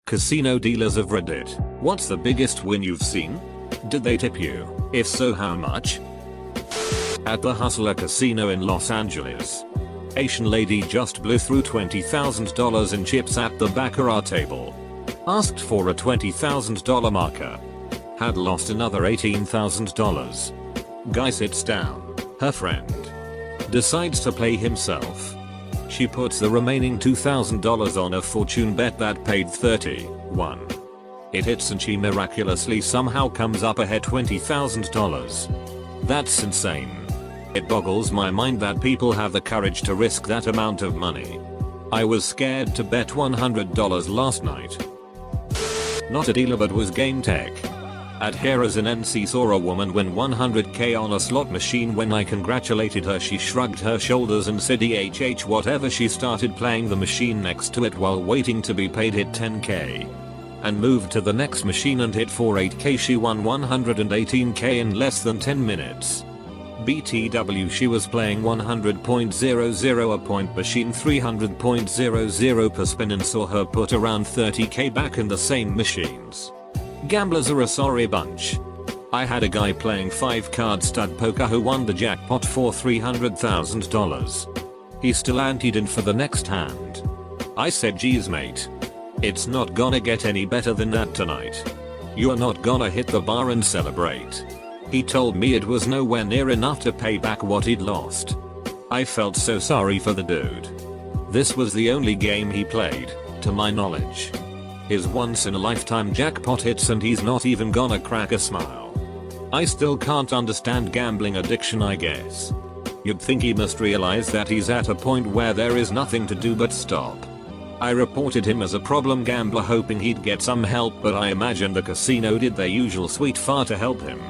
Casino dealers of Reddit, what's the biggest win you've seen? Did they tip you? If so, how much? At the Hustler Casino in Los Angeles, Asian lady just blew through $20,000 in chips at the baccarat table. Asked for a $20,000 marker. Had lost another $18,000. Guy sits down. Her friend decides to play himself. She puts the remaining $2,000 on a fortune bet that paid $31. It hits and she miraculously somehow comes up ahead $20,000. That's insane. It boggles my mind that people have the courage to risk that amount of money. I was scared to bet $100 last night. Not a dealer but was game tech. At here as an NC saw a woman win 100k on a slot machine. When I congratulated her, she shrugged her shoulders and said EHH whatever. She started playing the machine next to it while waiting to be paid, hit 10k. And moved to the next machine and hit for 8k. She won 118k in less than 10 minutes. BTW, she was playing 100.00 a point machine, 300.00 per spin, and saw her put around 30k back in the same machines. Gamblers are a sorry bunch. I had a guy playing 5-card stud poker who won the jackpot for $300,000. He still anteed in for the next hand. I said, geez mate, it's not gonna get any better than that tonight. You're not gonna hit the bar and celebrate. He told me it was nowhere near enough to pay back what he'd lost. I felt so sorry for the dude. This was the only game he played, to my knowledge. His once in a lifetime jackpot hits and he's not even gonna crack a smile. I still can't understand gambling addiction, I guess. You'd think he must realize that he's at a point where there is nothing to do but stop. I reported him as a problem gambler hoping he'd get some help, but I imagine the casino did their usual sweet far to help him.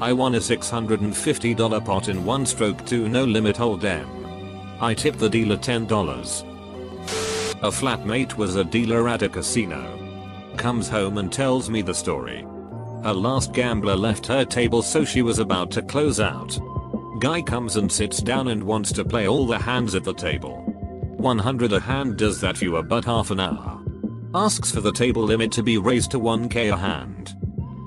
I won a $650 pot in one stroke to no limit hold'em. I tipped the dealer $10. A flatmate was a dealer at a casino. Comes home and tells me the story. Her last gambler left her table, so she was about to close out. Guy comes and sits down and wants to play all the hands at the table. 100 a hand, does that for but half an hour. Asks for the table limit to be raised to 1k a hand.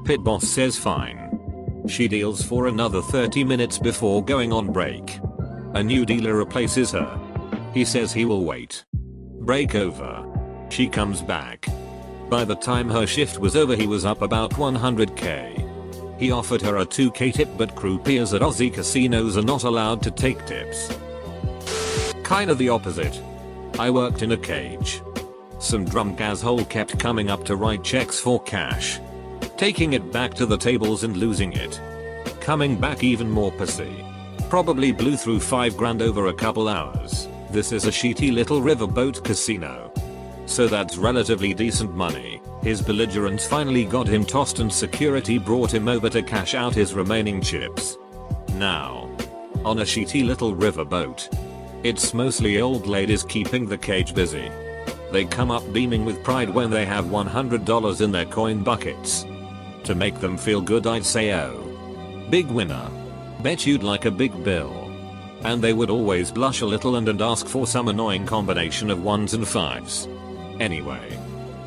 Pit boss says fine. She deals for another 30 minutes before going on break. A new dealer replaces her. He says he will wait. Break over. She comes back. By the time her shift was over, he was up about 100k. He offered her a 2k tip, but croupiers at Aussie casinos are not allowed to take tips. Kinda the opposite. I worked in a cage. Some drunk asshole kept coming up to write checks for cash. Taking it back to the tables and losing it. Coming back even more pussy. Probably blew through 5 grand over a couple hours. This is a shitty little riverboat casino. So that's relatively decent money. His belligerents finally got him tossed and security brought him over to cash out his remaining chips. Now, on a shitty little riverboat, it's mostly old ladies keeping the cage busy. They come up beaming with pride when they have $100 in their coin buckets. To make them feel good, I'd say, oh, big winner. Bet you'd like a big bill. And they would always blush a little and ask for some annoying combination of 1s and 5s. Anyway,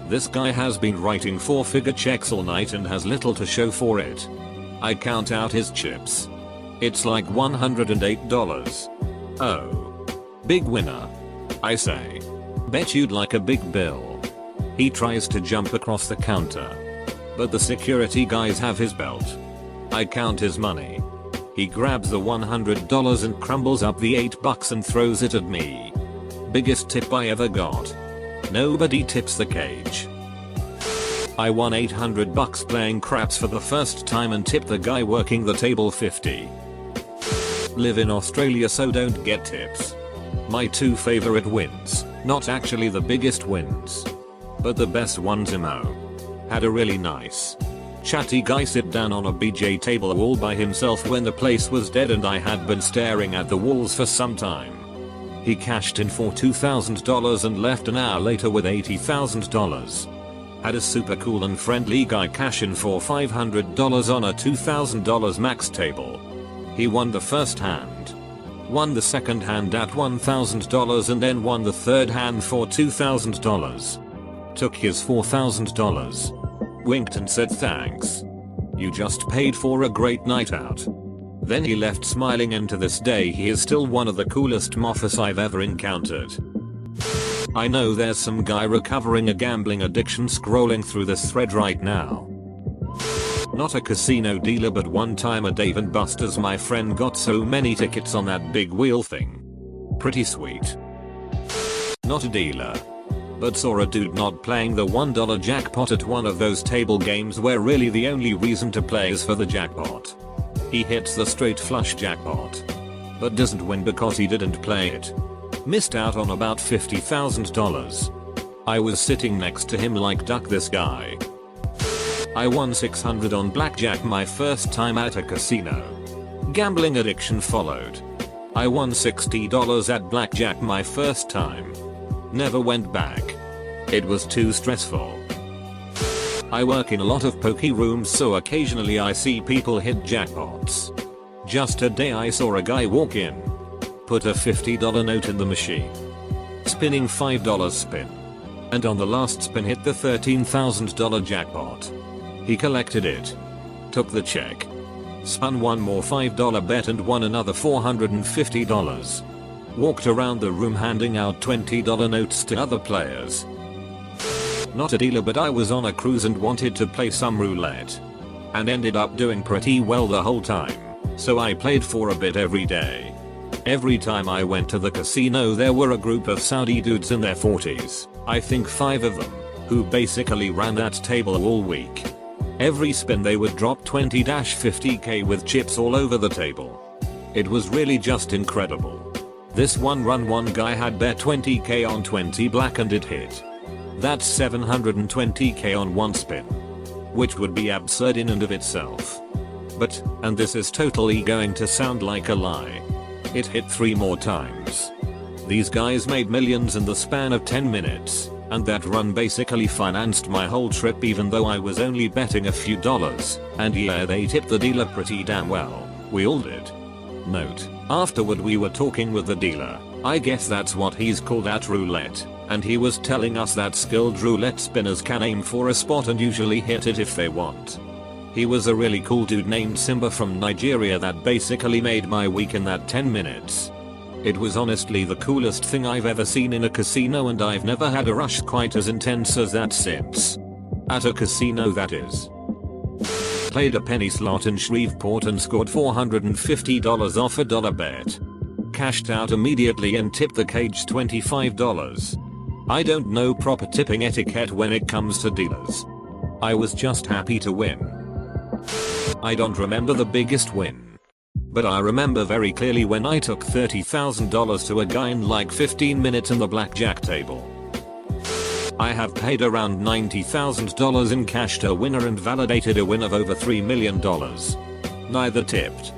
this guy has been writing 4-figure checks all night and has little to show for it. I count out his chips. It's like $108. Oh, big winner. I say, bet you'd like a big bill. He tries to jump across the counter, but the security guys have his belt. I count his money. He grabs the $100 and crumbles up the $8 and throws it at me. Biggest tip I ever got. Nobody tips the cage. I won $800 playing craps for the first time and tipped the guy working the table $50. Live in Australia, so don't get tips. My 2 favorite wins, not actually the biggest wins, but the best ones. Had a really nice, chatty guy sit down on a BJ table all by himself when the place was dead and I had been staring at the walls for some time. He cashed in for $2,000 and left an hour later with $80,000. Had a super cool and friendly guy cash in for $500 on a $2,000 max table. He won the first hand, won the second hand at $1,000 and then won the third hand for $2,000. took his $4,000. Winked and said thanks. You just paid for a great night out. Then he left smiling, and to this day he is still one of the coolest moffas I've ever encountered. I know there's some guy recovering a gambling addiction scrolling through this thread right now. Not a casino dealer, but one time a Dave and Buster's my friend got so many tickets on that big wheel thing. Pretty sweet. Not a dealer, but saw a dude not playing the $1 jackpot at one of those table games where really the only reason to play is for the jackpot. He hits the straight flush jackpot, but doesn't win because he didn't play it. Missed out on about $50,000. I was sitting next to him like, duck this guy. I won $600 on blackjack my first time at a casino. Gambling addiction followed. I won $60 at blackjack my first time. Never went back. It was too stressful. I work in a lot of poker rooms, so occasionally I see people hit jackpots. Just today I saw a guy walk in, put a $50 note in the machine, spinning $5 spin, and on the last spin hit the $13,000 jackpot. He collected it, took the check, spun one more $5 bet and won another $450. Walked around the room handing out $20 notes to other players. Not a dealer, but I was on a cruise and wanted to play some roulette, and ended up doing pretty well the whole time, so I played for a bit every day. Every time I went to the casino there were a group of Saudi dudes in their 40s, I think 5 of them, who basically ran that table all week. Every spin they would drop 20-50k with chips all over the table. It was really just incredible. This one run, one guy had bet 20k on 20 black and it hit. That's 720k on one spin, which would be absurd in and of itself. But, and this is totally going to sound like a lie, it hit 3 more times. These guys made millions in the span of 10 minutes, and that run basically financed my whole trip even though I was only betting a few dollars, and yeah, they tipped the dealer pretty damn well. We all did. Note, afterward we were talking with the dealer, I guess that's what he's called at roulette, and he was telling us that skilled roulette spinners can aim for a spot and usually hit it if they want. He was a really cool dude named Simba from Nigeria that basically made my week in that 10 minutes. It was honestly the coolest thing I've ever seen in a casino, and I've never had a rush quite as intense as that since. At a casino, that is. Played a penny slot in Shreveport and scored $450 off a dollar bet. Cashed out immediately and tipped the cage $25. I don't know proper tipping etiquette when it comes to dealers. I was just happy to win. I don't remember the biggest win, but I remember very clearly when I took $30,000 to a guy in like 15 minutes in the blackjack table. I have paid around $90,000 in cash to a winner and validated a win of over $3 million. Neither tipped.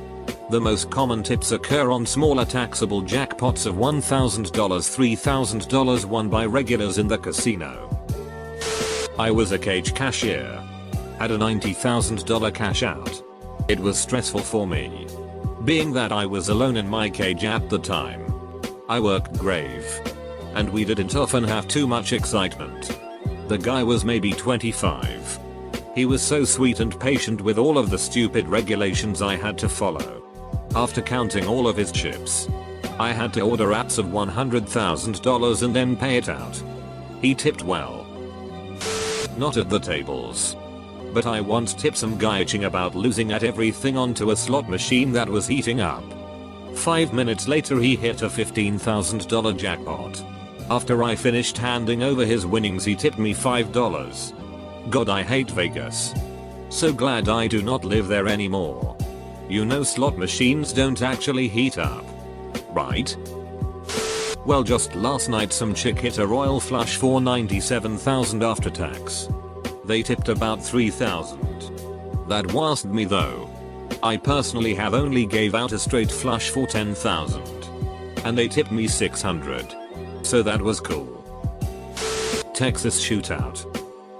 The most common tips occur on smaller taxable jackpots of $1,000, $3,000 won by regulars in the casino. I was a cage cashier. Had a $90,000 cash out. It was stressful for me, being that I was alone in my cage at the time. I worked grave, and we didn't often have too much excitement. The guy was maybe 25. He was so sweet and patient with all of the stupid regulations I had to follow. After counting all of his chips, I had to order apps of $100,000 and then pay it out. He tipped well. Not at the tables, but I once tipped some guy bitching about losing at everything onto a slot machine that was heating up. 5 minutes later he hit a $15,000 jackpot. After I finished handing over his winnings he tipped me $5. God, I hate Vegas. So glad I do not live there anymore. You know, slot machines don't actually heat up, right? Well, just last night some chick hit a royal flush for $97,000 after tax. They tipped about $3,000. That wasn't me though. I personally have only gave out a straight flush for $10,000. And they tipped me $600. So that was cool. Texas shootout.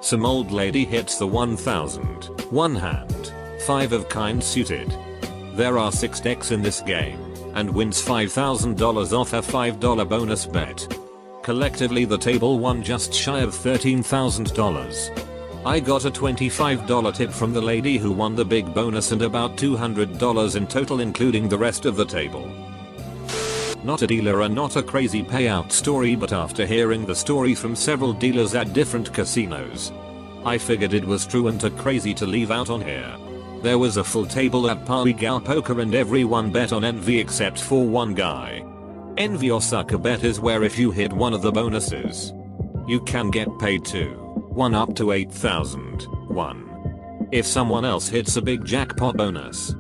Some old lady hits the 1,000, one hand, 5 of kind suited. There are 6 decks in this game, and wins $5,000 off a $5 bonus bet. Collectively the table won just shy of $13,000. I got a $25 tip from the lady who won the big bonus and about $200 in total including the rest of the table. Not a dealer and not a crazy payout story, but after hearing the story from several dealers at different casinos, I figured it was true and too crazy to leave out on here. There was a full table at Powegal Poker and everyone bet on Envy except for one guy. Envy or sucker bet is where if you hit one of the bonuses, you can get paid too. 1 up to 8,000. 1. If someone else hits a big jackpot bonus,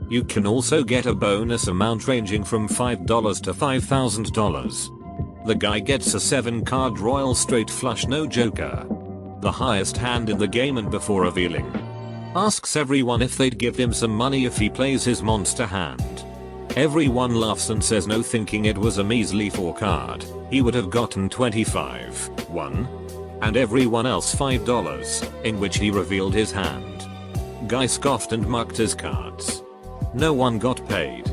you can also get a bonus amount ranging from $5 to $5,000. The guy gets a 7-card royal straight flush no joker, the highest hand in the game, and before revealing, asks everyone if they'd give him some money if he plays his monster hand. Everyone laughs and says no, thinking it was a measly 4-card. He would have gotten 25. 1. And everyone else $5, in which he revealed his hand. Guy scoffed and mucked his cards. No one got paid.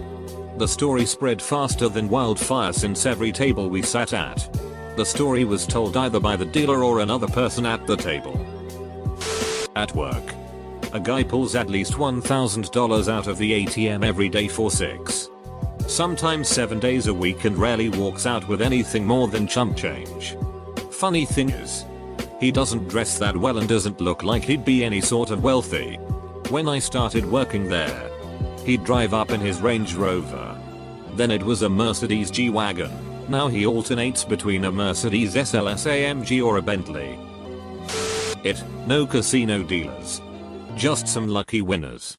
The story spread faster than wildfire since every table we sat at, the story was told either by the dealer or another person at the table. At work, a guy pulls at least $1,000 out of the ATM every day for 6, sometimes 7 days a week, and rarely walks out with anything more than chump change. Funny thing is, he doesn't dress that well and doesn't look like he'd be any sort of wealthy. When I started working there, he'd drive up in his Range Rover. Then it was a Mercedes G-Wagon. Now he alternates between a Mercedes SLS AMG or a Bentley. No casino dealers. Just some lucky winners.